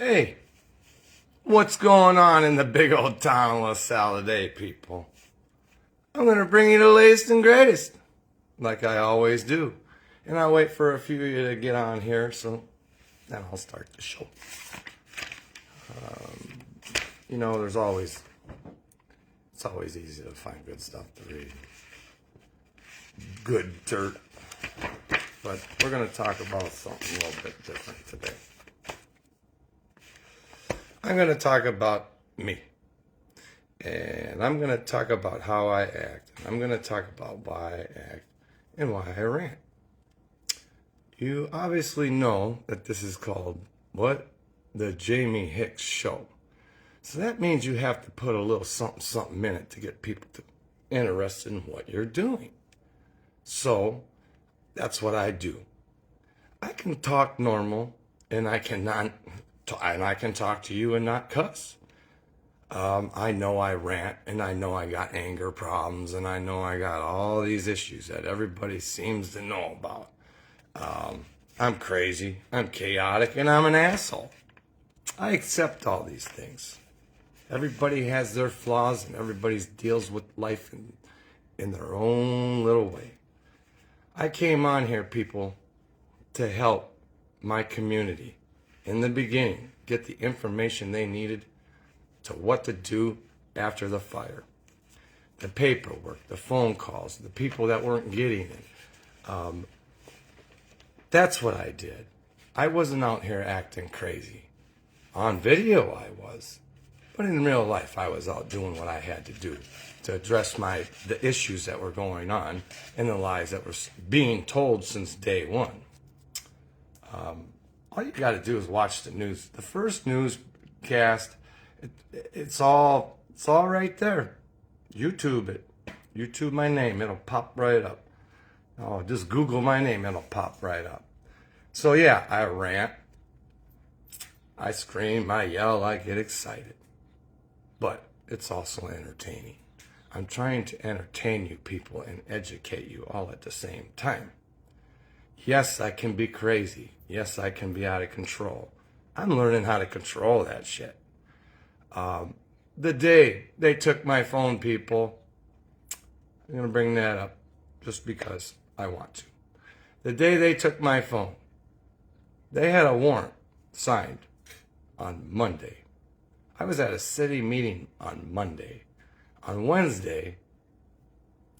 Hey, what's going on in the big old town of LaSalle today, people? I'm going to bring you the latest and greatest, like I always do. And I'll wait for a few of you to get on here, so then I'll start the show. It's always easy to find good stuff to read. Good dirt. But we're going to talk about something a little bit different today. I'm going to talk about me. And I'm going to talk about how I act. I'm going to talk about why I act and why I rant. You obviously know that this is called, what? The Jamie Hicks Show. So that means you have to put a little something in it to get people interested in what you're doing. So that's what I do. I can talk normal, and I can talk to you and not cuss. I know I rant, and I know I got anger problems, and I know I got all these issues that everybody seems to know about. I'm crazy, I'm chaotic, and I'm an asshole. I accept all these things. Everybody has their flaws, and everybody deals with life in their own little way. I came on here, people, to help my community in the beginning get the information they needed to what to do after the fire. The paperwork, the phone calls, the people that weren't getting it. That's what I did. I wasn't out here acting crazy. On video I was. But in real life I was out doing what I had to do to address the issues that were going on and the lies that were being told since day one. All you got to do is watch the news. The first newscast, it's all right there. YouTube it. YouTube my name. It'll pop right up. Oh, just Google my name. It'll pop right up. So yeah, I rant. I scream. I yell. I get excited. But it's also entertaining. I'm trying to entertain you people and educate you all at the same time. Yes, I can be crazy. Yes, I can be out of control. I'm learning how to control that shit. The day they took my phone, people, I'm going to bring that up just because I want to. The day they took my phone, they had a warrant signed on Monday. I was at a city meeting on Monday. On Wednesday,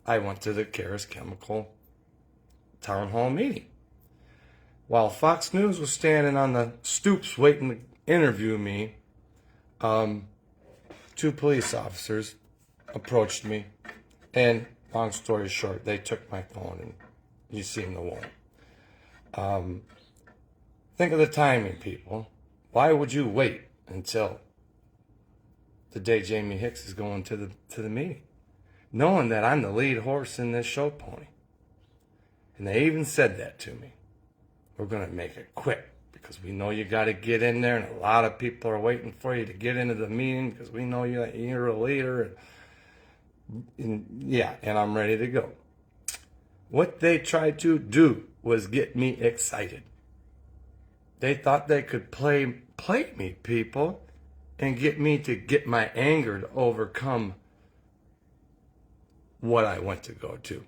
I went to the Karis Chemical town hall meeting. While Fox News was standing on the stoops waiting to interview me, two police officers approached me, and long story short, they took my phone, and you seen the warrant. Think of the timing, people. Why would you wait until the day Jamie Hicks is going to the meeting, knowing that I'm the lead horse in this show pony? And they even said that to me. We're going to make it quick because we know you got to get in there, and a lot of people are waiting for you to get into the meeting because we know you're a leader. And I'm ready to go. What they tried to do was get me excited. They thought they could play me, people, and get me to get my anger to overcome what I went to go to.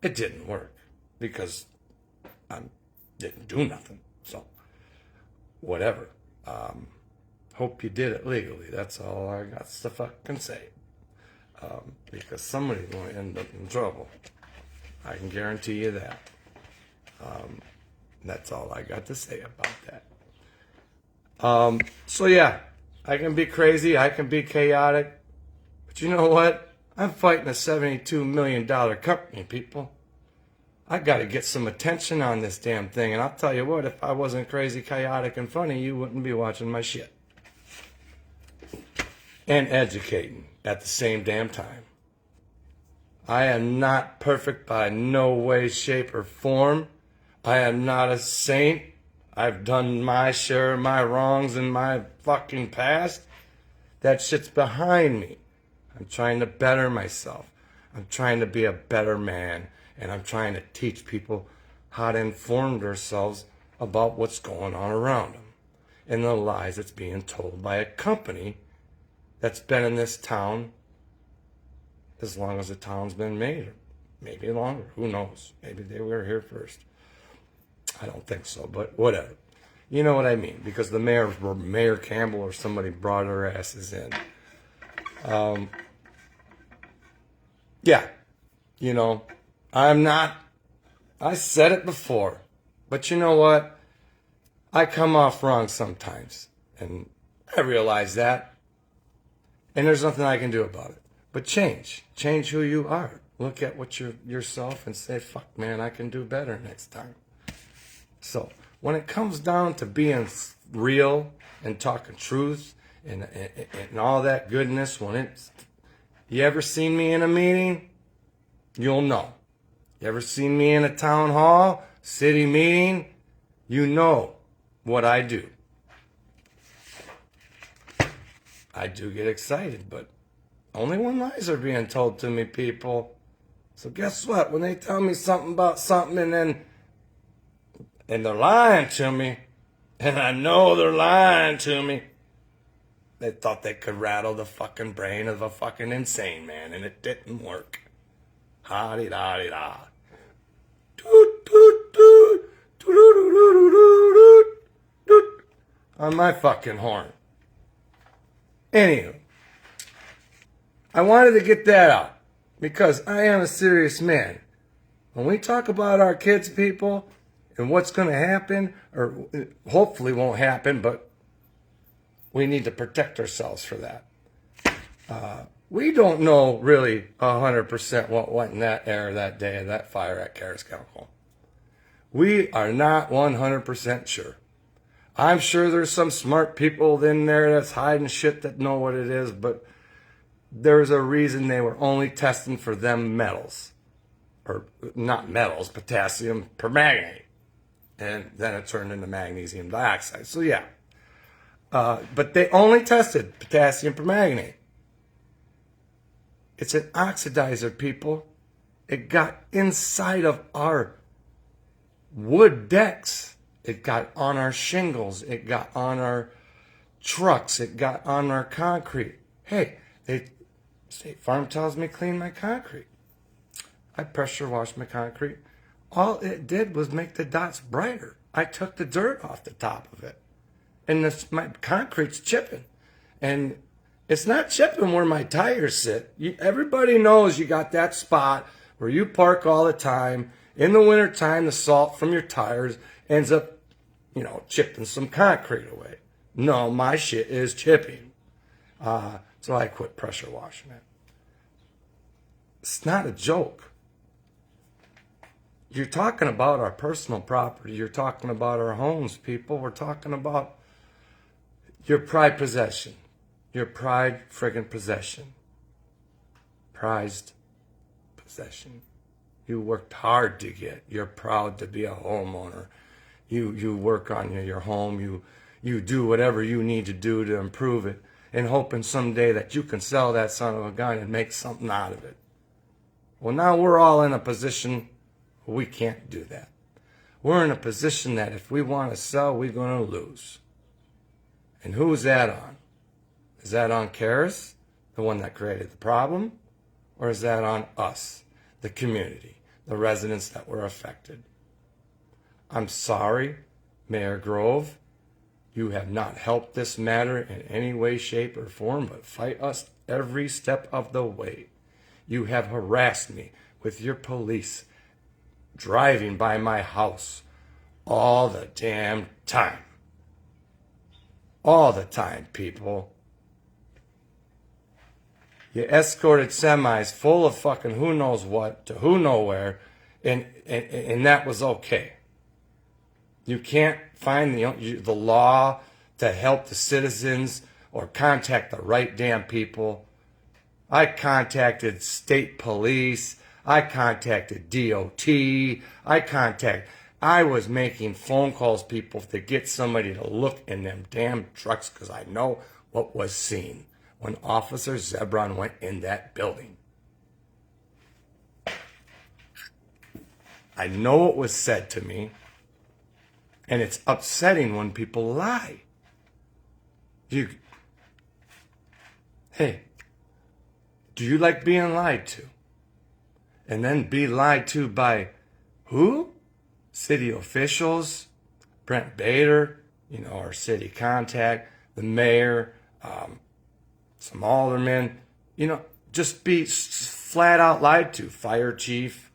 It didn't work because I didn't do nothing. So, whatever. Hope you did it legally. That's all I got to fucking say. Because somebody's going to end up in trouble. I can guarantee you that. That's all I got to say about that. So yeah, I can be crazy, I can be chaotic, but you know what? I'm fighting a $72 million company, people. I got to get some attention on this damn thing, and I'll tell you what, if I wasn't crazy, chaotic, and funny, you wouldn't be watching my shit. And educating at the same damn time. I am not perfect by no way, shape, or form. I am not a saint. I've done my share of my wrongs in my fucking past. That shit's behind me. I'm trying to better myself. I'm trying to be a better man. And I'm trying to teach people how to inform themselves about what's going on around them. and the lies that's being told by a company that's been in this town as long as the town's been made, or maybe longer. Who knows? Maybe they were here first. I don't think so, but whatever. You know what I mean? Because the Mayor Campbell or somebody brought her asses in. Yeah, you know, I said it before, but you know what? I come off wrong sometimes, and I realize that, and there's nothing I can do about it. But change who you are. Look at what yourself and say, fuck, man, I can do better next time. So when it comes down to being real and talking truth and all that goodness, you ever seen me in a meeting? You'll know. You ever seen me in a town hall, city meeting? You know what I do. I do get excited, but only when lies are being told to me, people. So guess what? When they tell me something about something and they're lying to me, and I know they're lying to me, they thought they could rattle the fucking brain of a fucking insane man, and it didn't work. Ha-de-da-de-da. Doot, doot, doot. Doot, on my fucking horn. Anywho, I wanted to get that out because I am a serious man. When we talk about our kids, people, and what's going to happen, or hopefully won't happen, but we need to protect ourselves for that. We don't know really 100% what went in that air that day of that fire at Karaskaukel. We are not 100% sure. I'm sure there's some smart people in there that's hiding shit that know what it is, but there's a reason they were only testing for them metals. Or not metals, potassium permanganate. And then it turned into magnesium dioxide. So yeah. But they only tested potassium permanganate. It's an oxidizer, people. It got inside of our wood decks. It got on our shingles. It got on our trucks. It got on our concrete. Hey, State Farm tells me clean my concrete. I pressure wash my concrete. All it did was make the dots brighter. I took the dirt off the top of it. And my concrete's chipping. And it's not chipping where my tires sit. Everybody knows you got that spot where you park all the time. In the wintertime, the salt from your tires ends up, chipping some concrete away. No, my shit is chipping. So I quit pressure washing it. It's not a joke. You're talking about our personal property. You're talking about our homes, people. We're talking about your pride possession. Your pride friggin' possession. Prized possession. You worked hard to get. You're proud to be a homeowner. You work on your home. You do whatever you need to do to improve it, and hoping someday that you can sell that son of a gun and make something out of it. Well, now we're all in a position where we can't do that. We're in a position that if we want to sell, we're going to lose. And who's that on? Is that on Karis, the one that created the problem? Or is that on us, the community, the residents that were affected? I'm sorry, Mayor Grove. You have not helped this matter in any way, shape, or form, but fight us every step of the way. You have harassed me with your police driving by my house all the damn time. All the time, people. You escorted semis full of fucking who knows what to who nowhere, and that was okay. You can't find the law to help the citizens or contact the right damn people. I contacted state police. I contacted DOT. I was making phone calls, people, to get somebody to look in them damn trucks because I know what was seen when Officer Zebron went in that building. I know what was said to me, and it's upsetting when people lie. You, hey, do you like being lied to? And then be lied to by who? City officials, Brent Bader, our city contact, the mayor, some aldermen, just be flat out lied to, fire chief.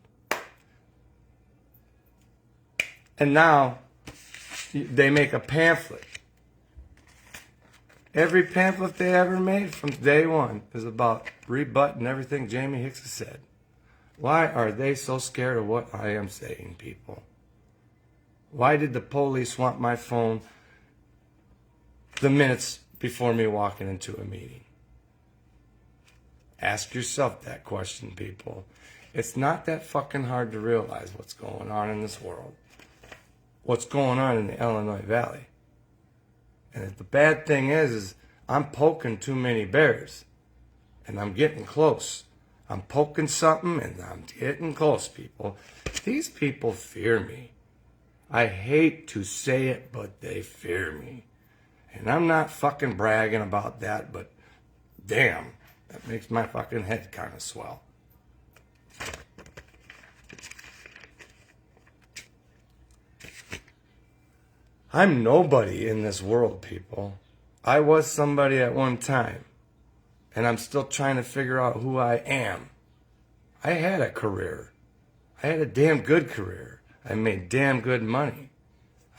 And now they make a pamphlet. Every pamphlet they ever made from day one is about rebutting everything Jamie Hicks has said. Why are they so scared of what I am saying, people? Why did the police want my phone the minutes before me walking into a meeting? Ask yourself that question, people. It's not that fucking hard to realize what's going on in this world. What's going on in the Illinois Valley. And the bad thing is I'm poking too many bears. And I'm getting close. I'm poking something and I'm getting close, people. These people fear me. I hate to say it, but they fear me. And I'm not fucking bragging about that, but damn, that makes my fucking head kind of swell. I'm nobody in this world, people. I was somebody at one time, and I'm still trying to figure out who I am. I had a career. I had a damn good career. I made damn good money.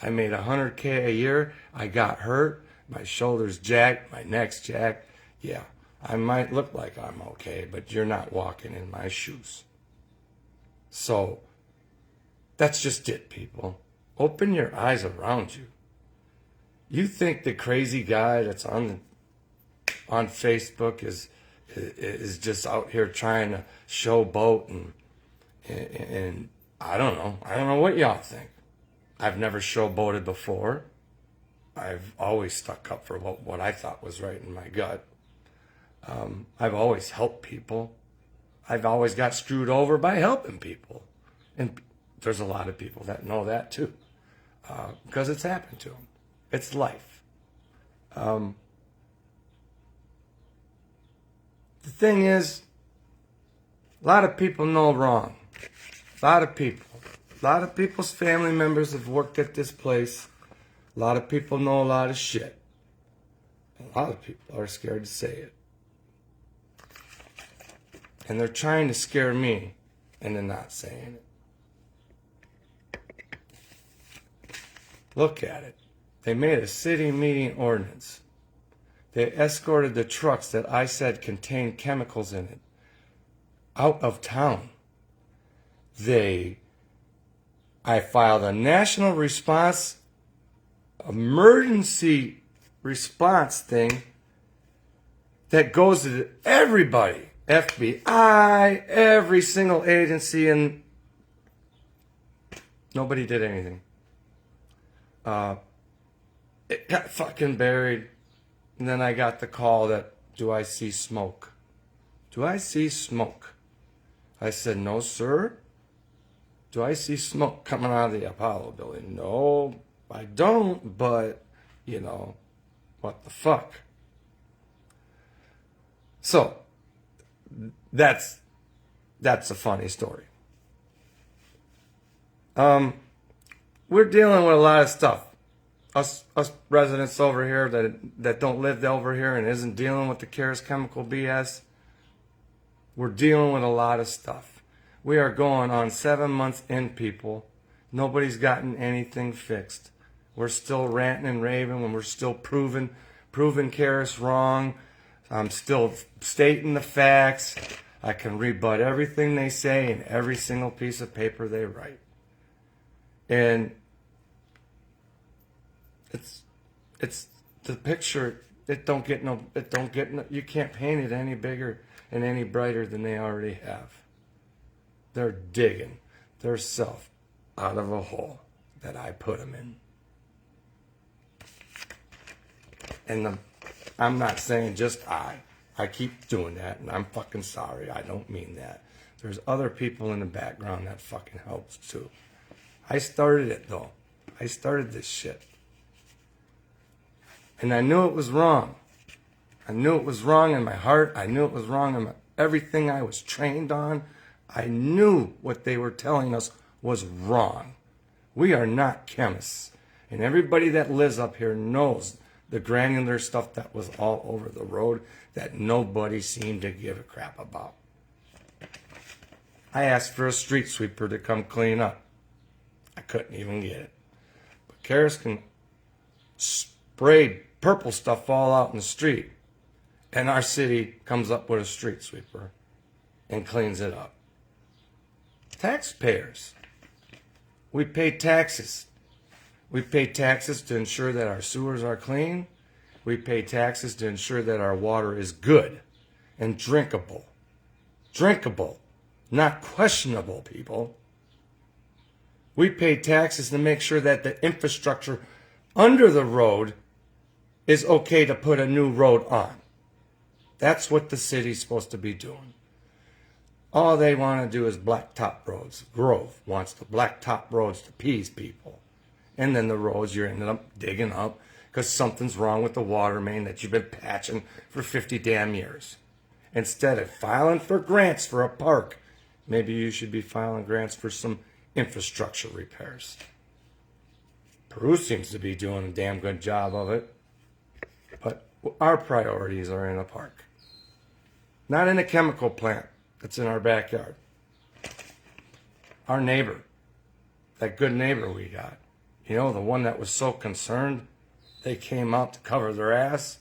I made $100K a year. I got hurt. My shoulder's jacked. My neck's jacked. Yeah, I might look like I'm okay, but you're not walking in my shoes. So, that's just it, people. Open your eyes around you. You think the crazy guy that's on Facebook is just out here trying to showboat and I don't know. I don't know what y'all think. I've never showboated before. I've always stuck up for what I thought was right in my gut. I've always helped people. I've always got screwed over by helping people. And there's a lot of people that know that too. Because it's happened to them. It's life. The thing is, a lot of people know wrong. A lot of people. A lot of people's family members have worked at this place. A lot of people know a lot of shit. A lot of people are scared to say it. And they're trying to scare me, and they're not saying it. Look at it. They made a city meeting ordinance. They escorted the trucks that I said contained chemicals in it out of town. I filed a national response, emergency response thing that goes to everybody, FBI, every single agency, and nobody did anything. It got fucking buried. And then I got the call that, do I see smoke? Do I see smoke? I said, no, sir. Do I see smoke coming out of the Apollo building? No, I don't, but, what the fuck? So, that's a funny story. We're dealing with a lot of stuff. Us residents over here that don't live over here and isn't dealing with the Karis chemical BS, we're dealing with a lot of stuff. We are going on 7 months in, people. Nobody's gotten anything fixed. We're still ranting and raving when we're still proving Karis wrong. I'm still stating the facts. I can rebut everything they say in every single piece of paper they write. And it's the picture. You can't paint it any bigger and any brighter than they already have. They're digging their self out of a hole that I put them in. And I'm not saying just I keep doing that, and I'm fucking sorry. I don't mean that. There's other people in the background that fucking helps too. I started it though. I started this shit. And I knew it was wrong. I knew it was wrong in my heart. I knew it was wrong in everything I was trained on. I knew what they were telling us was wrong. We are not chemists. And everybody that lives up here knows the granular stuff that was all over the road that nobody seemed to give a crap about. I asked for a street sweeper to come clean up. I couldn't even get it. But Karis can spray purple stuff all out in the street, and our city comes up with a street sweeper and cleans it up. Taxpayers. We pay taxes. We pay taxes to ensure that our sewers are clean. We pay taxes to ensure that our water is good and drinkable. Drinkable, not questionable, people. We pay taxes to make sure that the infrastructure under the road is okay to put a new road on. That's what the city's supposed to be doing. All they want to do is blacktop roads. Grove wants the blacktop roads to appease people. And then the roads you're ended up digging up because something's wrong with the water main that you've been patching for 50 damn years. Instead of filing for grants for a park, maybe you should be filing grants for some infrastructure repairs. Peru seems to be doing a damn good job of it. But our priorities are in a park. Not in a chemical plant that's in our backyard. Our neighbor, that good neighbor we got, you know, the one that was so concerned, they came out to cover their ass,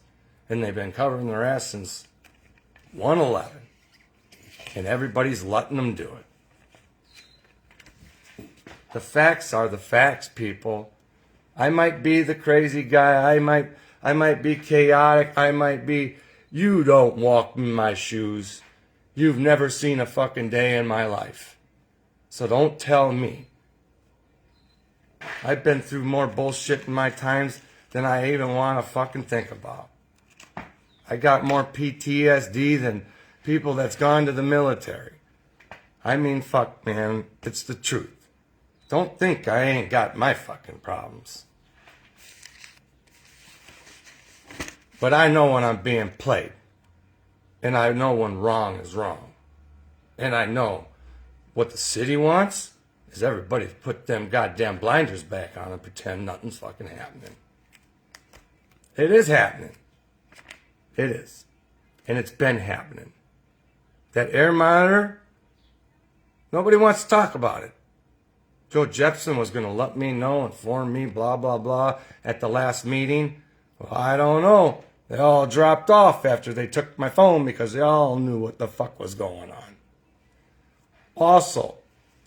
and they've been covering their ass since 1/11. And everybody's letting them do it. The facts are the facts, people. I might be the crazy guy. I might be chaotic. I might be... You don't walk in my shoes. You've never seen a fucking day in my life. So don't tell me. I've been through more bullshit in my times than I even want to fucking think about. I got more PTSD than people that's gone to the military. I mean, fuck, man. It's the truth. Don't think I ain't got my fucking problems. But I know when I'm being played. And I know when wrong is wrong. And I know what the city wants is everybody to put them goddamn blinders back on and pretend nothing's fucking happening. It is happening. It is. And it's been happening. That air monitor, nobody wants to talk about it. Joe Jepson was going to let me know, inform me, blah, blah, blah, at the last meeting. Well, I don't know. They all dropped off after they took my phone because they all knew what the fuck was going on. Also,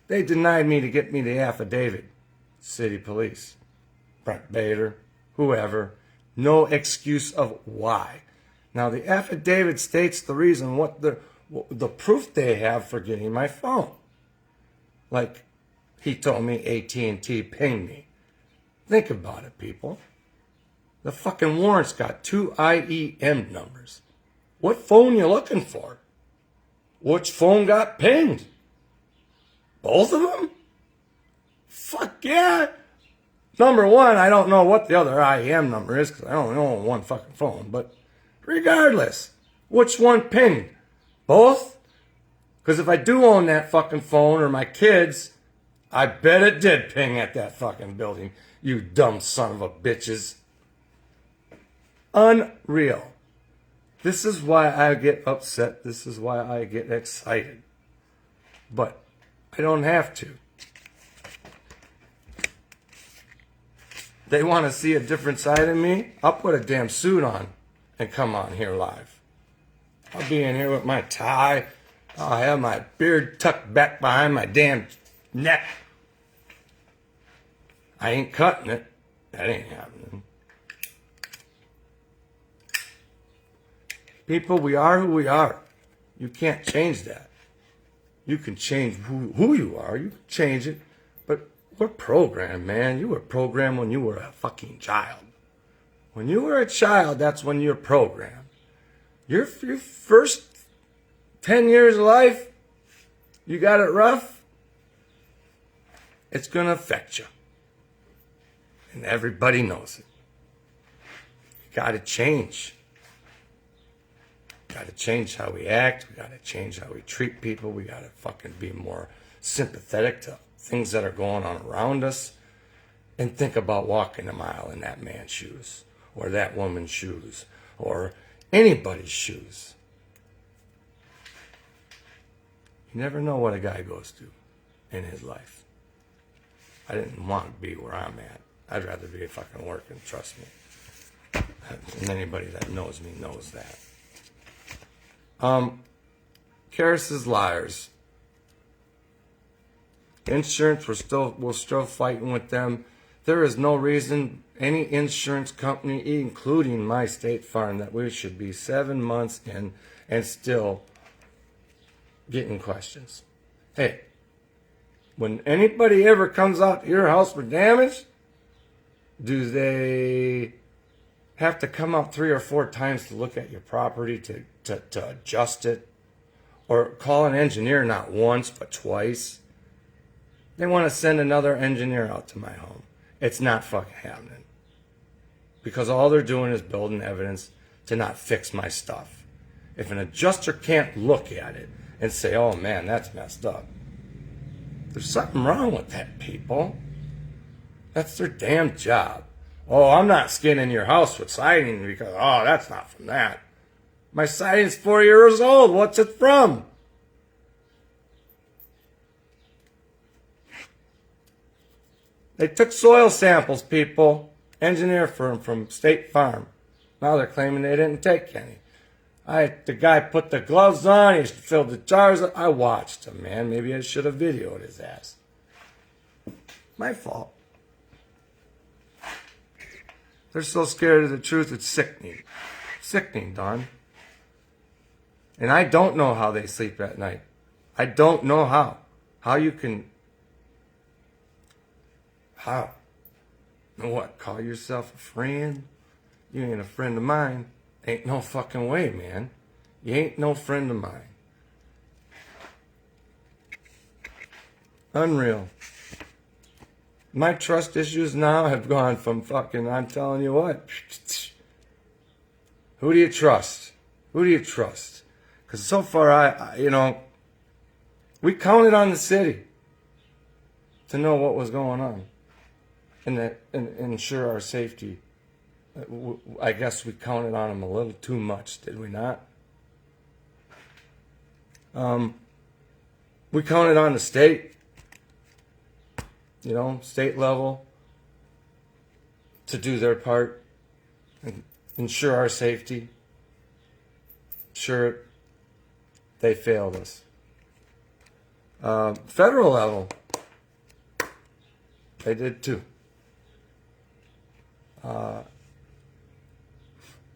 they denied me to get me the affidavit. City police, Brent Bader, whoever. No excuse of why. Now, the affidavit states the reason, what the proof they have for getting my phone. Like, he told me AT&T pinged me. Think about it, people. The fucking warrant's got 2 IEM numbers. What phone you looking for? Which phone got pinged? Both of them? Fuck yeah. Number one, I don't know what the other IEM number is because I only own one fucking phone. But regardless, which one pinged? Both? Because if I do own that fucking phone or my kids, I bet it did ping at that fucking building. You dumb son of a bitches. Unreal. This is why I get upset. This is why I get excited. But I don't have to. They want to see a different side of me? I'll put a damn suit on and come on here live. I'll be in here with my tie. I'll have my beard tucked back behind my damn neck. I ain't cutting it. That ain't happening. People, we are who we are. You can't change that. You can change who you are. You can change it. But we're programmed, man. You were programmed when you were a fucking child. When you were a child, that's when you're programmed. Your first 10 years of life, you got it rough, it's going to affect you. And everybody knows it. You got to change. Got to change how we act. We got to change how we treat people. We got to fucking be more sympathetic to things that are going on around us. And think about walking a mile in that man's shoes, or that woman's shoes, or anybody's shoes. You never know what a guy goes through in his life. I didn't want to be where I'm at. I'd rather be fucking working, trust me. And anybody that knows me knows that. Karis' liars. Insurance, we're still fighting with them. There is no reason any insurance company, including my State Farm, that we should be 7 months in and still getting questions. Hey, when anybody ever comes out to your house for damage, do they have to come out 3 or 4 times to look at your property to adjust it? Or call an engineer not once but twice? They want to send another engineer out to my home. It's not fucking happening. Because all they're doing is building evidence to not fix my stuff. If an adjuster can't look at it and say, oh man, that's messed up, there's something wrong with that, people. That's their damn job. Oh, I'm not skinning your house with siding because, oh, that's not from that. My siding's 4 years old. What's it from? They took soil samples, people. Engineer firm from State Farm. Now they're claiming they didn't take any. The guy put the gloves on. He filled the jars. I watched him, man. Maybe I should have videoed his ass. My fault. They're so scared of the truth, it's sickening. Sickening, Don. And I don't know how they sleep at night. I don't know how. How you can... How? What, call yourself a friend? You ain't a friend of mine. Ain't no fucking way, man. You ain't no friend of mine. Unreal. My trust issues now have gone from fucking, I'm telling you what. Who do you trust? Who do you trust? Because so far, we counted on the city to know what was going on and ensure our safety. I guess we counted on them a little too much, did we not? We counted on the state, state level, to do their part and ensure our safety. Sure, they failed us. Federal level, they did too.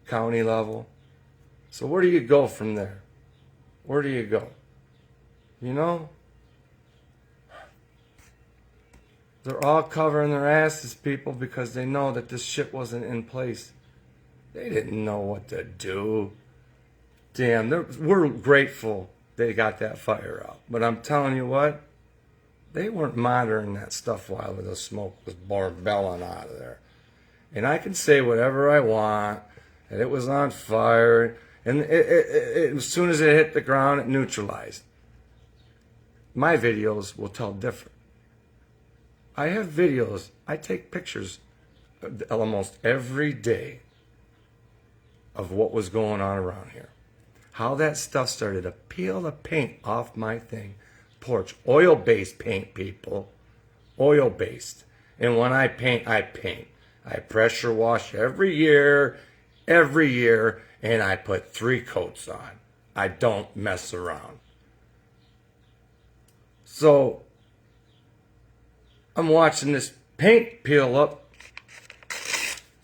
County level. So where do you go from there? Where do you go? They're all covering their asses, people, because they know that this shit wasn't in place. They didn't know what to do. Damn, we're grateful they got that fire out. But I'm telling you what, they weren't monitoring that stuff while the smoke was bellowing out of there. And I can say whatever I want, and it was on fire, and it as soon as it hit the ground, it neutralized. My videos will tell different. I have videos, I take pictures almost every day of what was going on around here. How that stuff started to peel the paint off my porch. Oil-based paint, people. Oil-based. And when I paint, I paint. I pressure wash every year, and I put 3 coats on. I don't mess around. So, I'm watching this paint peel up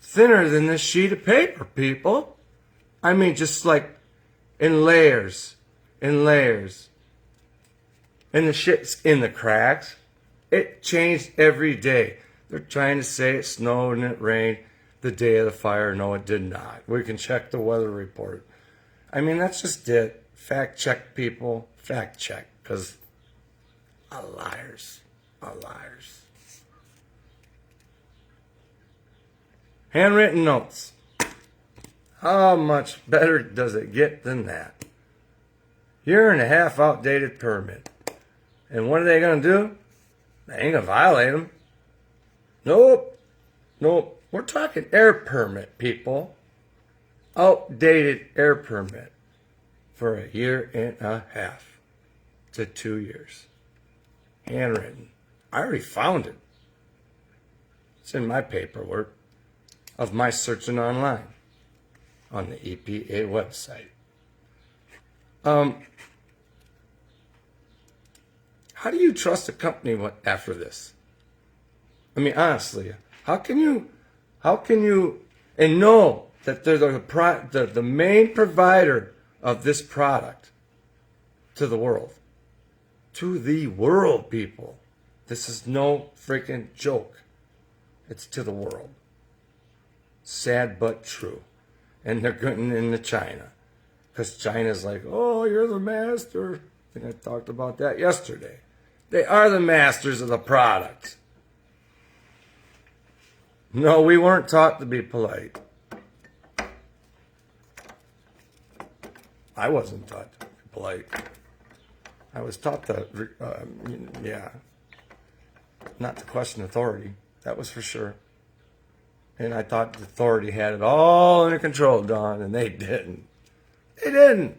thinner than this sheet of paper, people. I mean, just like in layers, and the shit's in the cracks. It changed every day. They're trying to say it snowed and it rained the day of the fire. No, it did not. We can check the weather report. I mean, that's just it. Fact check, people. Fact check. Because liars. Liars. Handwritten notes. How much better does it get than that? Year and a half outdated permit. And what are they going to do? They ain't going to violate them. Nope. Nope. We're talking air permit, people. Outdated air permit for a year and a half to 2 years. Handwritten. I already found it. It's in my paperwork of my searching online on the EPA website. How do you trust a company after this? I mean, honestly, how can you and know that they're the main provider of this product to the world? To the world, people. This is no freaking joke. It's to the world. Sad but true. And they're getting into China. Because China's like, oh, you're the master. I think I talked about that yesterday. They are the masters of the product. No, we weren't taught to be polite. I wasn't taught to be polite. I was taught to, not to question authority. That was for sure. And I thought the authority had it all under control, Don, and they didn't. They didn't.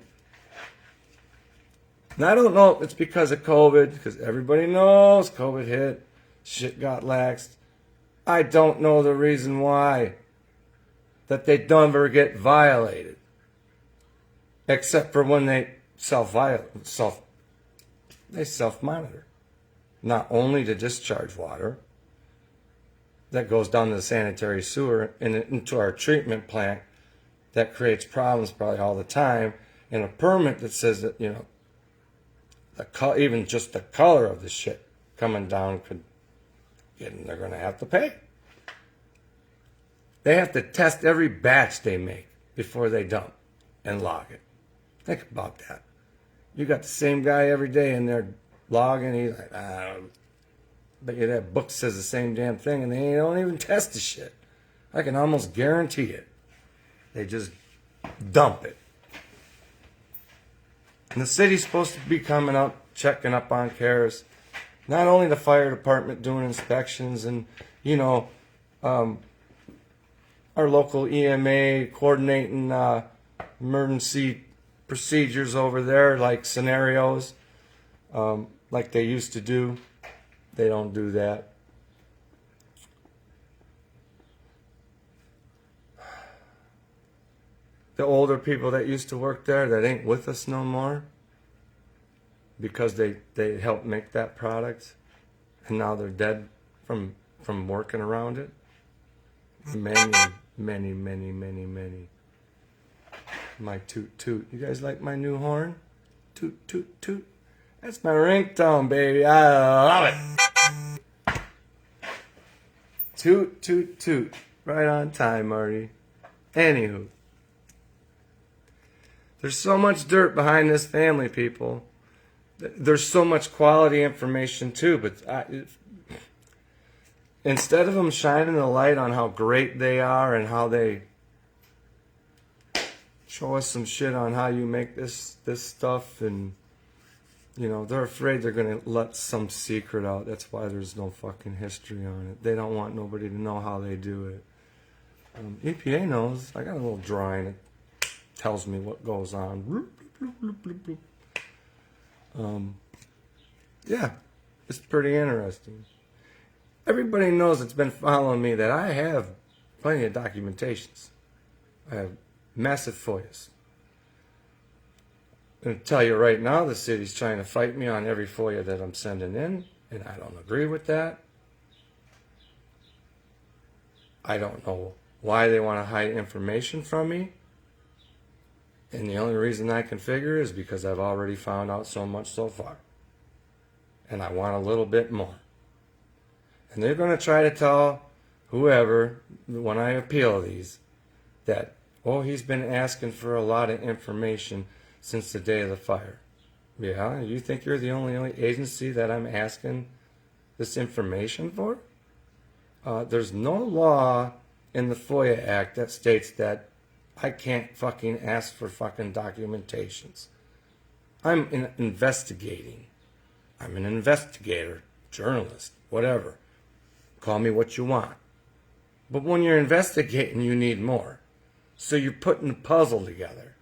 And I don't know if it's because of COVID, because everybody knows COVID hit, shit got laxed. I don't know the reason why that they don't ever get violated, except for when they self-monitor, not only to discharge water that goes down to the sanitary sewer and into our treatment plant that creates problems probably all the time, and a permit that says that, even just the color of the shit coming down could, and they're going to have to pay. They have to test every batch they make before they dump and log it. Think about that. You got the same guy every day in there logging. He's like, bet you that book says the same damn thing, and they don't even test the shit. I can almost guarantee it. They just dump it. And the city's supposed to be coming up, checking up on CARES. Not only the fire department doing inspections and, our local EMA coordinating emergency procedures over there, like scenarios, like they used to do. They don't do that. The older people that used to work there that ain't with us no more because they helped make that product and now they're dead from working around it. Many. My toot toot. You guys like my new horn? Toot toot toot. That's my ringtone, baby. I love it. Toot toot toot. Right on time, Marty. Anywho. There's so much dirt behind this family, people. There's so much quality information, too. But instead of them shining the light on how great they are and how they show us some shit on how you make this stuff, and, they're afraid they're going to let some secret out. That's why there's no fucking history on it. They don't want nobody to know how they do it. EPA knows. I got a little drawing that tells me what goes on. Yeah, it's pretty interesting. Everybody knows that's been following me that I have plenty of documentations. I have massive FOIAs. I'm going to tell you right now, the city's trying to fight me on every FOIA that I'm sending in, and I don't agree with that. I don't know why they want to hide information from me. And the only reason I can figure is because I've already found out so much so far. And I want a little bit more. And they're going to try to tell whoever, when I appeal these, that, he's been asking for a lot of information since the day of the fire. Yeah, you think you're the only agency that I'm asking this information for? There's no law in the FOIA Act that states that I can't fucking ask for fucking documentations. I'm investigating. I'm an investigator, journalist, whatever. Call me what you want. But when you're investigating, you need more. So you're putting a puzzle together.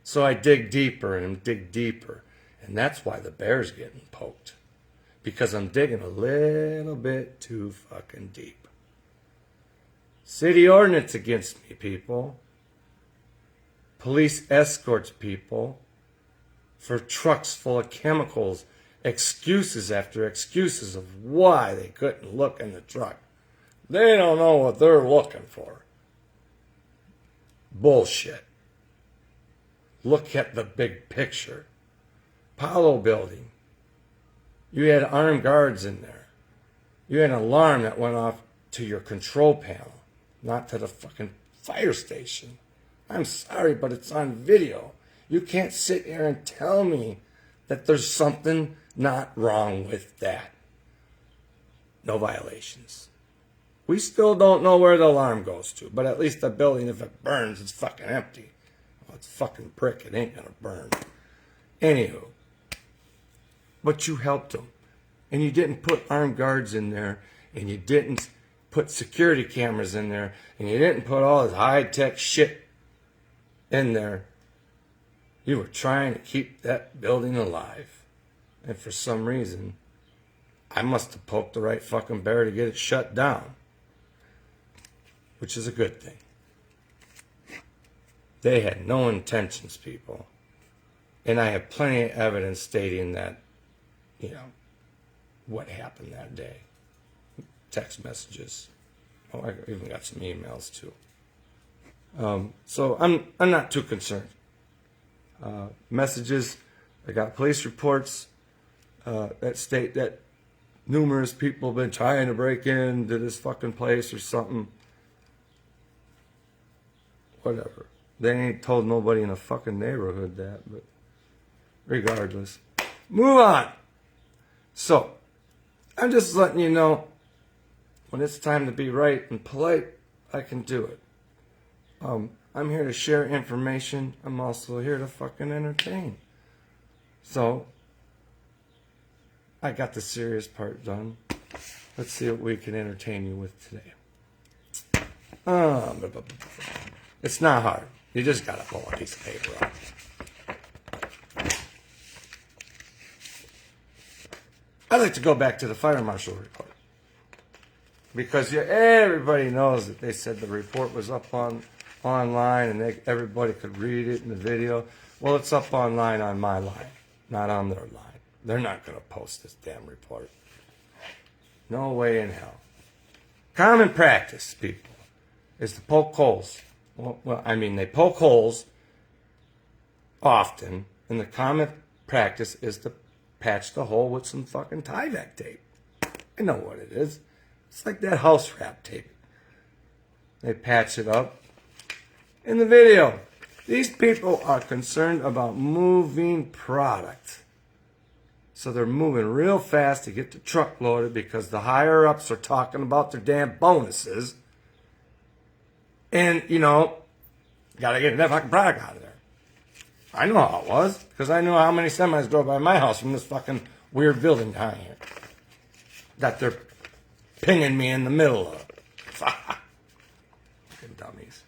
So I dig deeper and dig deeper. And that's why the bear's getting poked. Because I'm digging a little bit too fucking deep. City ordinance against me, people. Police escorts people for trucks full of chemicals. Excuses after excuses of why they couldn't look in the truck. They don't know what they're looking for. Bullshit. Look at the big picture. Apollo building. You had armed guards in there. You had an alarm that went off to your control panel, not to the fucking fire station. I'm sorry, but it's on video. You can't sit here and tell me that there's something not wrong with that. No violations. We still don't know where the alarm goes to, but at least the building, if it burns, it's fucking empty. Well, it's fucking brick. It ain't gonna burn. Anywho. But you helped them. And you didn't put armed guards in there, and you didn't put security cameras in there, and you didn't put all this high-tech shit in there. You were trying to keep that building alive. And for some reason, I must have poked the right fucking bear to get it shut down. Which is a good thing. They had no intentions, people. And I have plenty of evidence stating that, you know, what happened that day. Text messages. Oh, I even got some emails too. So I'm not too concerned. Messages. I got police reports that state that numerous people have been trying to break into this fucking place or something. Whatever. They ain't told nobody in the fucking neighborhood that, but regardless. Move on. So, I'm just letting you know, when it's time to be right and polite, I can do it. I'm here to share information. I'm also here to fucking entertain. So, I got the serious part done. Let's see what we can entertain you with today. It's not hard. You just gotta pull a piece of paper out. I'd like to go back to the fire marshal report. Because everybody knows that they said the report was up online and everybody could read it in the video. Well, it's up online on my line, not on their line. They're not going to post this damn report. No way in hell. Common practice, people, is to poke holes. Well, I mean, they poke holes often, and the common practice is to patch the hole with some fucking Tyvek tape. I know what it is. It's like that house wrap tape. They patch it up. In the video, these people are concerned about moving product. So they're moving real fast to get the truck loaded because the higher-ups are talking about their damn bonuses. And, you know, gotta get that fucking product out of there. I know how it was, because I know how many semis drove by my house from this fucking weird building down here that they're pinging me in the middle of. Fucking dummies.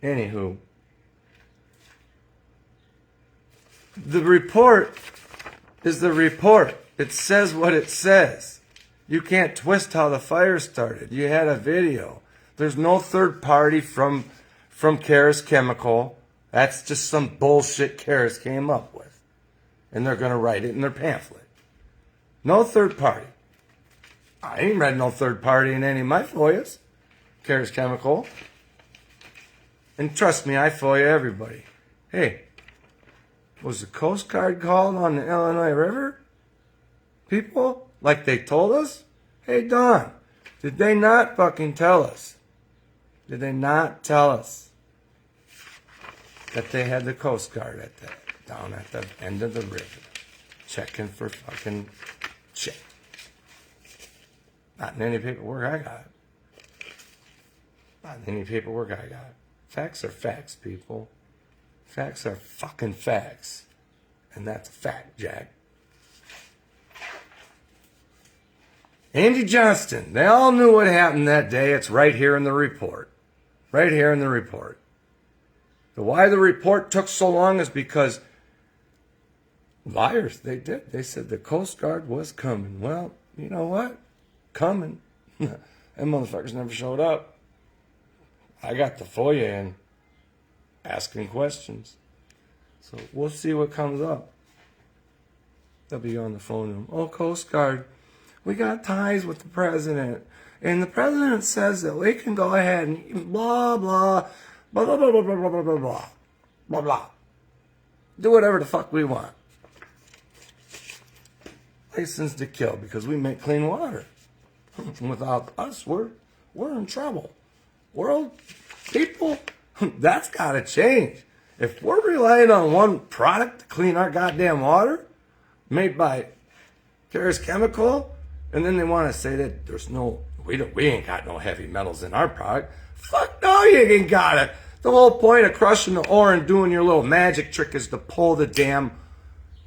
Anywho, the report is the report. It says what it says. You can't twist how the fire started. You had a video. There's no third party from Karis Chemical. That's just some bullshit Karis came up with. And they're going to write it in their pamphlet. No third party. I ain't read no third party in any of my FOIAs. Karis Chemical. And trust me, I FOIA everybody. Hey, was the Coast Guard called on the Illinois River? People? Like they told us? Hey, Don, did they not fucking tell us? Did they not tell us that they had the Coast Guard down at the end of the river checking for fucking shit? Not in any paperwork I got. Not in any paperwork I got. Facts are facts, people. Facts are fucking facts. And that's a fact, Jack. Andy Johnston. They all knew what happened that day. It's right here in the report. Right here in the report. Why the report took so long is because liars, they did. They said the Coast Guard was coming. Well, you know what? Coming. Them motherfuckers never showed up. I got the FOIA in asking questions. So we'll see what comes up. They'll be on the phone room. Oh, Coast Guard, we got ties with the president. And the president says that we can go ahead and blah, blah, blah, blah, blah, blah, blah, blah, blah, blah, blah, blah. Do whatever the fuck we want. License to kill because we make clean water. Without us, we're in trouble. World, people, that's got to change. If we're relying on one product to clean our goddamn water, made by Caris Chemical, and then they want to say that there's no, we ain't got no heavy metals in our product. Fuck no, you ain't got it. The whole point of crushing the ore and doing your little magic trick is to pull the damn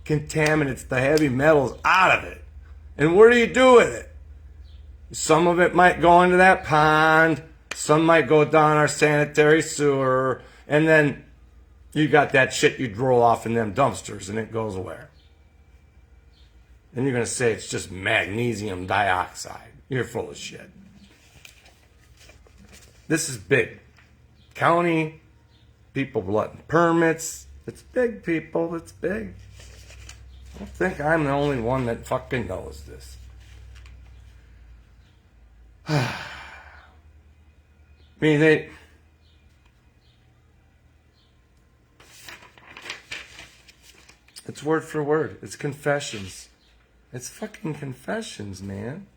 contaminants, the heavy metals out of it. And what do you do with it? Some of it might go into that pond, some might go down our sanitary sewer, and then you got that shit you'd roll off in them dumpsters and it goes where? And you're going to say it's just magnesium dioxide. You're full of shit. This is big. County, people letting permits. It's big, people. It's big. I don't think I'm the only one that fucking knows this. I mean, it's word for word. It's confessions. It's fucking confessions, man.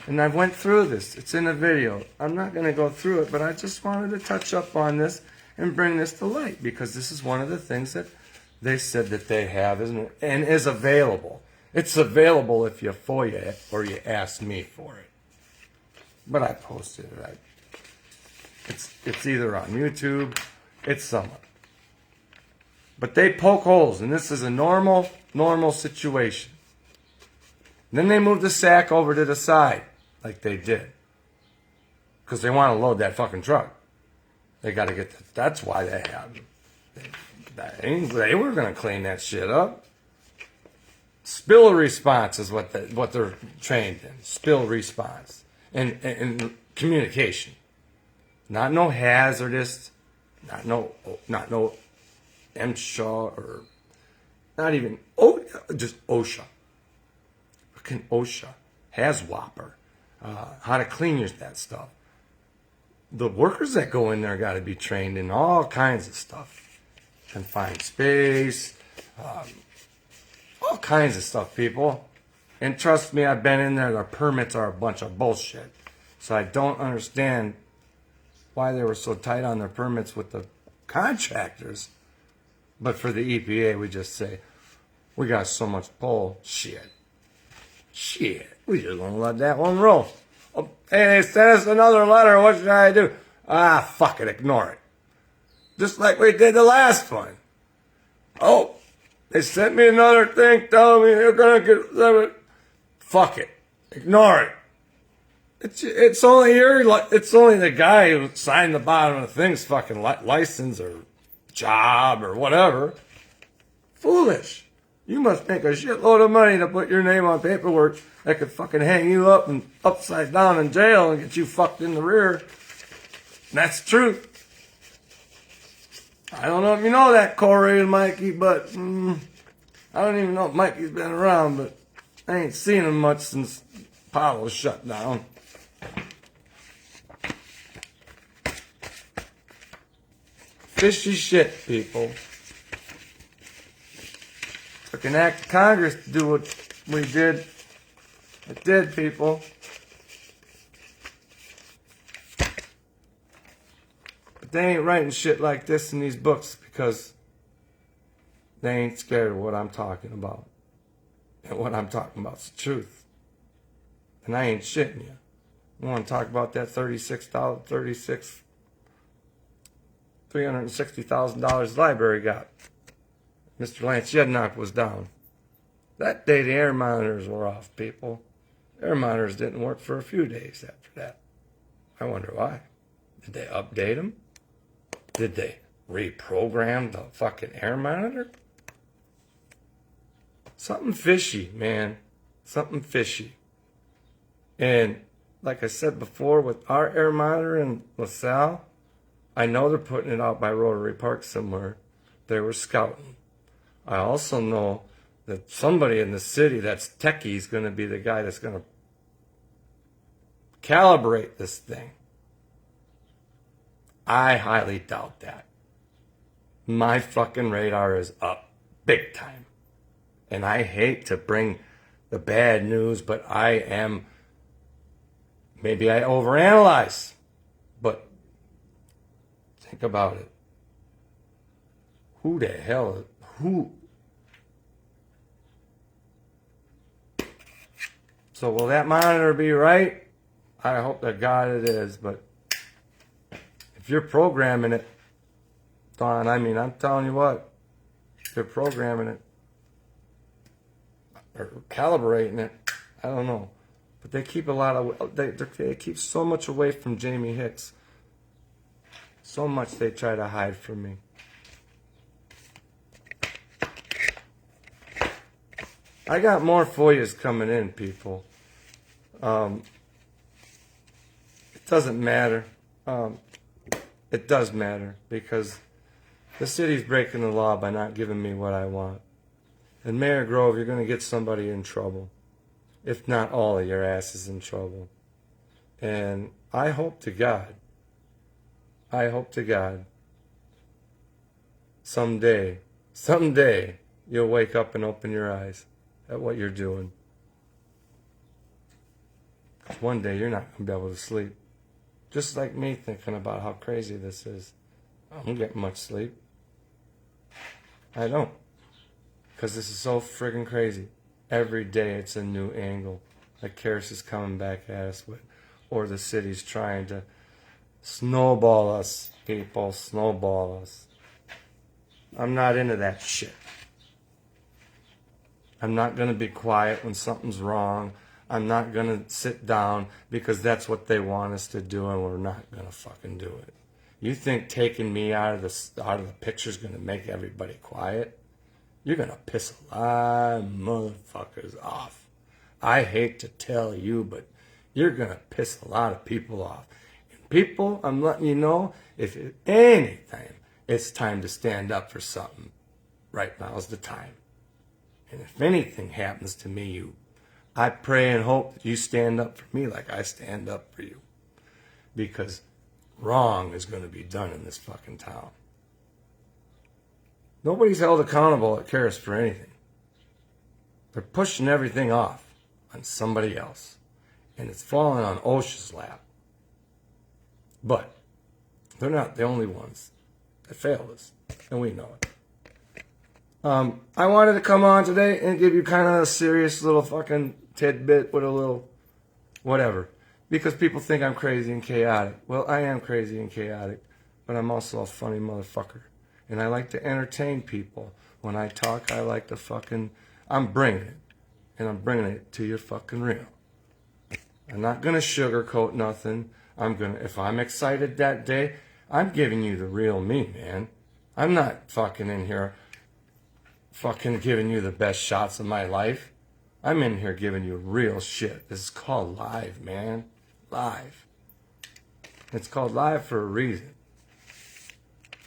And I went through this. It's in a video. I'm not going to go through it, but I just wanted to touch up on this and bring this to light because this is one of the things that they said that they have and is available. It's available if you FOIA it or you ask me for it. But I posted it. It's either on YouTube, it's somewhere. But they poke holes, and this is a normal situation. Then they move the sack over to the side, like they did. Because they want to load that fucking truck. They got to get that's why they have them. They were going to clean that shit up. Spill response is what they're trained in. Spill response. And communication. Not no hazardous, not no MSHA or not even, just OSHA. Fucking OSHA. HAZWOPER. How to clean that stuff. The workers that go in there got to be trained in all kinds of stuff. Confined space, all kinds of stuff, people. And trust me, I've been in there. Their permits are a bunch of bullshit. So I don't understand why they were so tight on their permits with the contractors. But for the EPA, we just say, we got so much pull. Shit. We just want to let that one roll. Oh, hey, they sent us another letter. What should I do? Fuck it. Ignore it. Just like we did the last one. Oh, they sent me another thing telling me you're going to get... Fuck it. Ignore it. It's only the guy who signed the bottom of the thing's fucking license or job or whatever. Foolish. You must make a shitload of money to put your name on paperwork that could fucking hang you up and upside down in jail and get you fucked in the rear. And that's truth. I don't know if you know that, Corey and Mikey, but I don't even know if Mikey's been around, but I ain't seen him much since Apollo's shut down. Fishy shit, people. Took an act of Congress to do what we did. It did, people. But they ain't writing shit like this in these books because they ain't scared of what I'm talking about. And what I'm talking about is the truth. And I ain't shitting you. You want to talk about that $360,000 the library got? Mr. Lance Yednock was down. That day the air monitors were off, people. Air monitors didn't work for a few days after that. I wonder why. Did they update them? Did they reprogram the fucking air monitor? Something fishy, man. Something fishy. And like I said before, with our air monitor in LaSalle, I know they're putting it out by Rotary Park somewhere. They were scouting. I also know that somebody in the city that's techie is going to be the guy that's going to calibrate this thing. I highly doubt that. My fucking radar is up big time. And I hate to bring the bad news, but maybe I overanalyze. But think about it. Who the hell, So will that monitor be right? I hope to God it is, but if you're programming it, Don, I mean, I'm telling you what, if you're programming it, or calibrating it, I don't know. But they keep they keep so much away from Jamie Hicks. So much they try to hide from me. I got more FOIAs coming in, people. It doesn't matter. It does matter because the city's breaking the law by not giving me what I want. And Mayor Grove, you're going to get somebody in trouble. If not all of your asses in trouble. And I hope to God, someday, you'll wake up and open your eyes at what you're doing. One day you're not going to be able to sleep. Just like me thinking about how crazy this is. I don't get much sleep. I don't. Because this is so friggin' crazy. Every day it's a new angle that Karis is coming back at us with. Or the city's trying to snowball us, people. Snowball us. I'm not into that shit. I'm not going to be quiet when something's wrong. I'm not going to sit down because that's what they want us to do and we're not going to fucking do it. You think taking me out of the picture is going to make everybody quiet? You're going to piss a lot of motherfuckers off. I hate to tell you, but you're going to piss a lot of people off. And people, I'm letting you know, if at any time it's time to stand up for something, right now is the time. And if anything happens to me, I pray and hope that you stand up for me like I stand up for you. Because wrong is going to be done in this fucking town. Nobody's held accountable at Karis for anything. They're pushing everything off on somebody else. And it's falling on OSHA's lap. But they're not the only ones that failed us. And we know it. I wanted to come on today and give you kind of a serious little fucking tidbit with a little whatever. Because people think I'm crazy and chaotic. Well, I am crazy and chaotic. But I'm also a funny motherfucker. And I like to entertain people. When I talk, I like to I'm bringing it. And I'm bringing it to your fucking real. I'm not going to sugarcoat nothing. If I'm excited that day, I'm giving you the real me, man. I'm not fucking in here fucking giving you the best shots of my life. I'm in here giving you real shit. This is called live, man. Live. It's called live for a reason.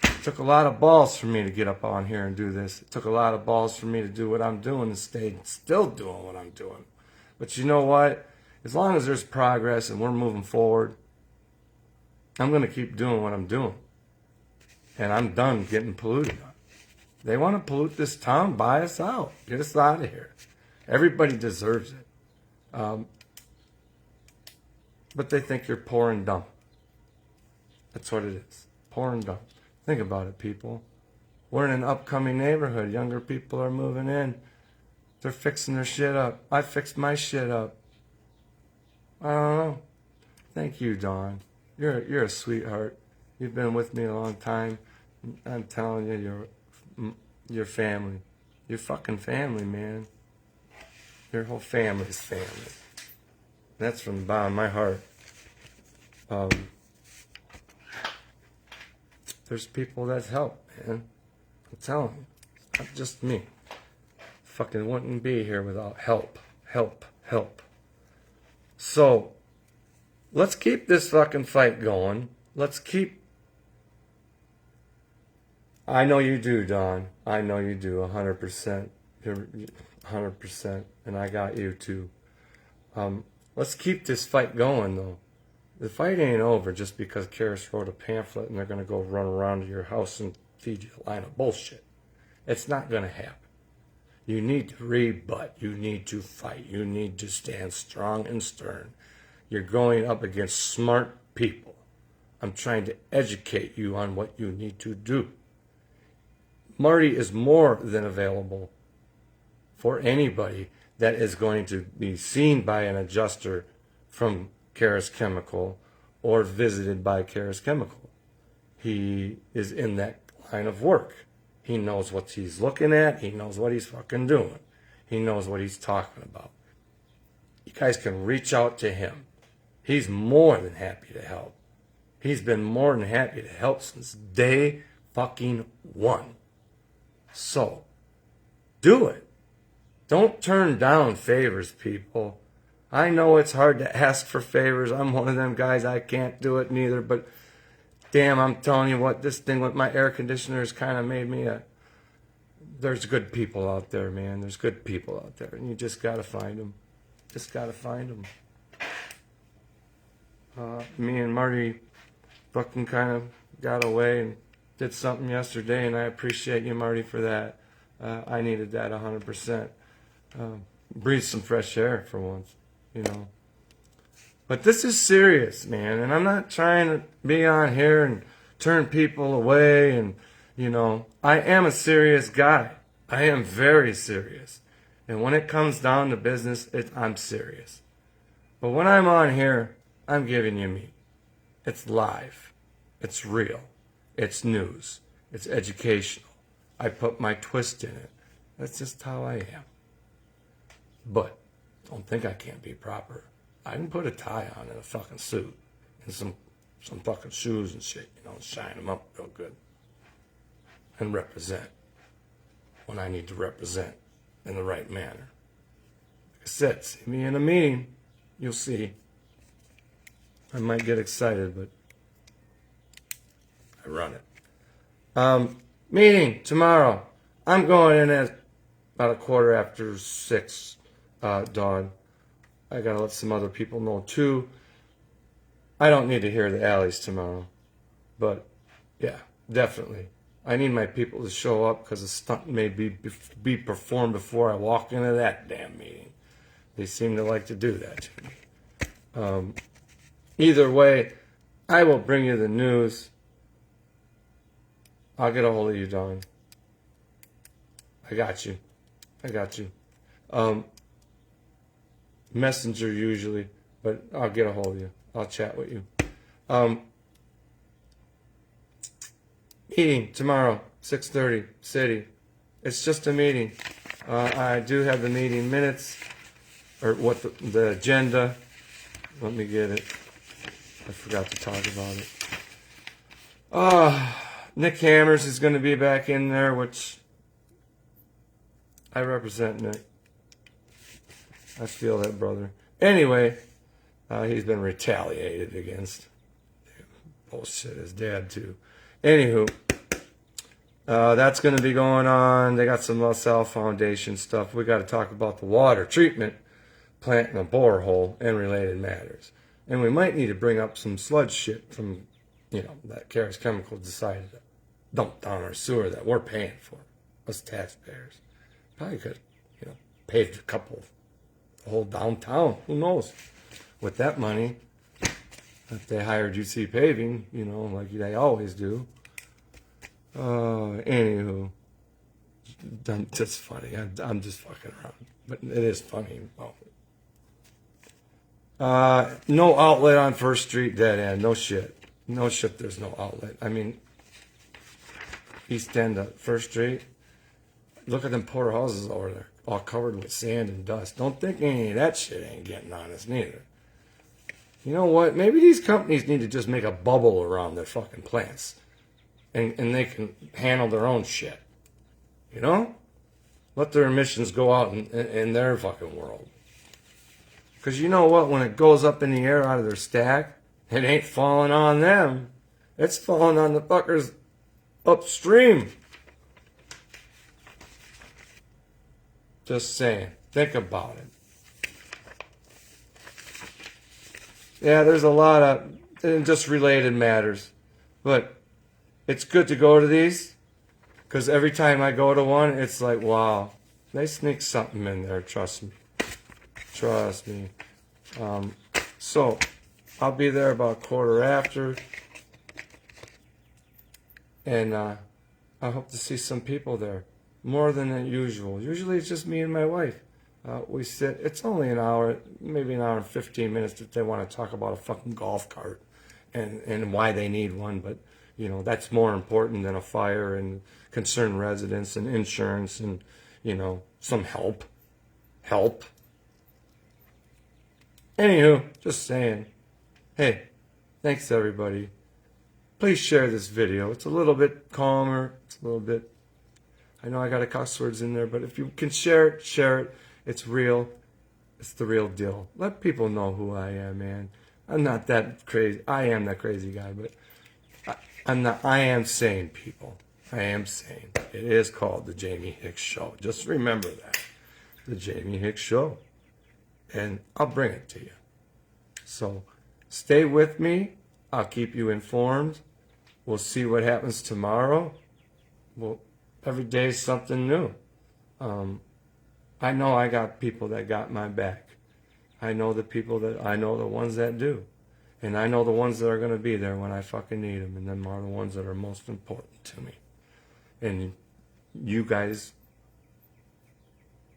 It took a lot of balls for me to get up on here and do this. It took a lot of balls for me to do what I'm doing and still doing what I'm doing. But you know what? As long as there's progress and we're moving forward, I'm going to keep doing what I'm doing. And I'm done getting polluted on. They want to pollute this town, buy us out. Get us out of here. Everybody deserves it. But they think you're poor and dumb. That's what it is. Poor and dumb. Think about it, people. We're in an upcoming neighborhood. Younger people are moving in. They're fixing their shit up. I fixed my shit up. I don't know. Thank you, Dawn. You're a sweetheart. You've been with me a long time. I'm telling you, your family. Your fucking family, man. Your whole family's family. That's from the bottom of my heart. There's people that help, man. I'm telling you. It's not just me. Fucking wouldn't be here without help. Help. So, let's keep this fucking fight going. Let's keep... I know you do, Don. I know you do, 100%. You're 100%. And I got you, too. Let's keep this fight going, though. The fight ain't over just because Karis wrote a pamphlet and they're going to go run around to your house and feed you a line of bullshit. It's not going to happen. You need to rebut. You need to fight. You need to stand strong and stern. You're going up against smart people. I'm trying to educate you on what you need to do. Marty is more than available for anybody that is going to be seen by an adjuster from Karis Chemical or visited by Karis Chemical. He is in that line of work. He knows what he's looking at. He knows what he's fucking doing. He knows what he's talking about. You guys can reach out to him. He's more than happy to help. He's been more than happy to help since day fucking one. So, do it. Don't turn down favors, people. I know it's hard to ask for favors. I'm one of them guys. I can't do it neither. But damn, I'm telling you what, this thing with my air conditioner has kind of made me a... There's good people out there, man. There's good people out there. And you just got to find them. Just got to find them. Me and Marty fucking kind of got away and did something yesterday. And I appreciate you, Marty, for that. I needed that 100%. Breathe some fresh air for once, you know. But this is serious, man, and I'm not trying to be on here and turn people away, and, you know, I am a serious guy. I am very serious. And when it comes down to business, I'm serious. But when I'm on here, I'm giving you me. It's live. It's real. It's news. It's educational. I put my twist in it. That's just how I am. But don't think I can't be proper. I can put a tie on and a fucking suit and some fucking shoes and shit, you know, shine them up real good. And represent when I need to represent in the right manner. Like I said, see me in a meeting, you'll see. I might get excited, but I run it. Meeting tomorrow. I'm going in at about 6:15, Dawn. I gotta let some other people know too. I don't need to hear the alleys tomorrow, but yeah, definitely. I need my people to show up because the stunt may be performed before I walk into that damn meeting. They seem to like to do that to me. Either way, I will bring you the news. I'll get a hold of you, Dawn. I got you. Messenger usually, but I'll get a hold of you. I'll chat with you. Meeting tomorrow, 6:30, city. It's just a meeting. I do have the meeting minutes, or what the agenda. Let me get it. I forgot to talk about it. Nick Hammers is going to be back in there, which I represent Nick. I feel that, brother. Anyway, he's been retaliated against. Bullshit, his dad, too. Anywho, that's going to be going on. They got some LaSalle Foundation stuff. We got to talk about the water treatment plant in a borehole and related matters. And we might need to bring up some sludge shit from, you know, that Karis Chemical decided to dump down our sewer that we're paying for, us taxpayers. Probably could, you know, paved a couple, the whole downtown. Who knows? With that money, if they hired UC Paving, you know, like they always do. Anywho, just funny. I'm just fucking around, but it is funny. Well, No outlet on First Street, dead end. No shit. No shit, there's no outlet. I mean, East End of First Street. Look at them poor houses over there, all covered with sand and dust. Don't think any of that shit ain't getting on us neither. You know what? Maybe these companies need to just make a bubble around their fucking plants. And they can handle their own shit. You know? Let their emissions go out in their fucking world. Because you know what? When it goes up in the air out of their stack, it ain't falling on them. It's falling on the fuckers upstream. Just saying. Think about it. Yeah, there's a lot of just related matters. But it's good to go to these. Because every time I go to one, it's like, wow. They sneak something in there, trust me. Trust me. So, I'll be there about 1:15. And I hope to see some people there. More than usual. Usually it's just me and my wife. We sit, it's only an hour, maybe an hour and 15 minutes if they want to talk about a fucking golf cart and why they need one. But, you know, that's more important than a fire and concerned residents and insurance and, you know, some help. Anywho, just saying. Hey, thanks everybody. Please share this video. It's a little bit calmer. It's a little bit, I know I got a cuss words in there, but if you can share it, share it. It's real. It's the real deal. Let people know who I am, man. I'm not that crazy. I am that crazy guy, but I'm not. I am sane, people. I am sane. It is called the Jamie Hicks Show. Just remember that. The Jamie Hicks Show. And I'll bring it to you. So stay with me. I'll keep you informed. We'll see what happens tomorrow. Well, every day is something new. I know I got people that got my back. I know the people I know the ones that do. And I know the ones that are going to be there when I fucking need them. And them are the ones that are most important to me. And you guys,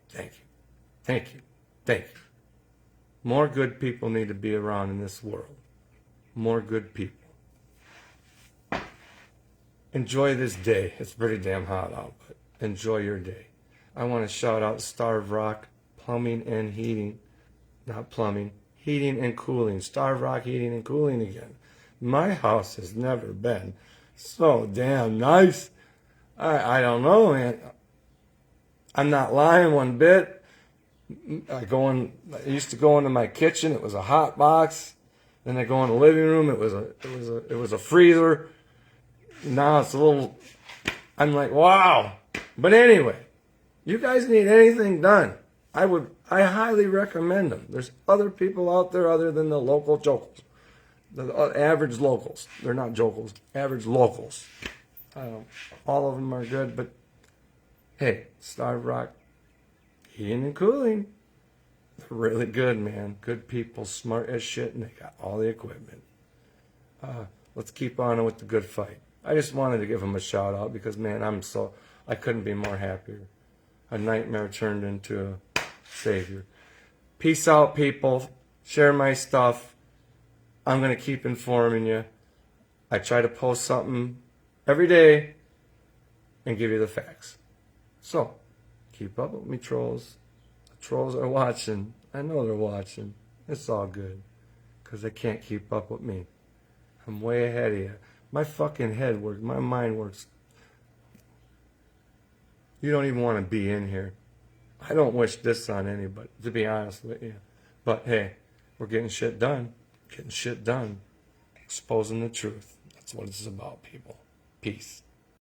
thank you. Thank you. Thank you. More good people need to be around in this world. More good people. Enjoy this day. It's pretty damn hot out, but enjoy your day. I want to shout out Starve Rock Plumbing and Heating. Not plumbing. Heating and cooling. Starve Rock Heating and Cooling again. My house has never been so damn nice. I don't know, man. I'm not lying one bit. I used to go into my kitchen. It was a hot box. Then I go in the living room. It was a freezer. Now it's a little. I'm like, wow. But anyway, you guys need anything done, I highly recommend them. There's other people out there other than the local jokers, the average locals. They're not jokers. Average locals. All of them are good, but hey, Starve Rock Heating and Cooling. They're really good, man. Good people, smart as shit, and they got all the equipment. Let's keep on with the good fight. I just wanted to give them a shout out because, man, I couldn't be more happier. A nightmare turned into a savior. Peace out, people. Share my stuff. I'm going to keep informing you. I try to post something every day and give you the facts. So, keep up with me, trolls. The trolls are watching. I know they're watching. It's all good. Because they can't keep up with me. I'm way ahead of you. My fucking head works. My mind works. You don't even want to be in here. I don't wish this on anybody, to be honest with you. But hey, we're getting shit done. Getting shit done. Exposing the truth. That's what it's about, people. Peace.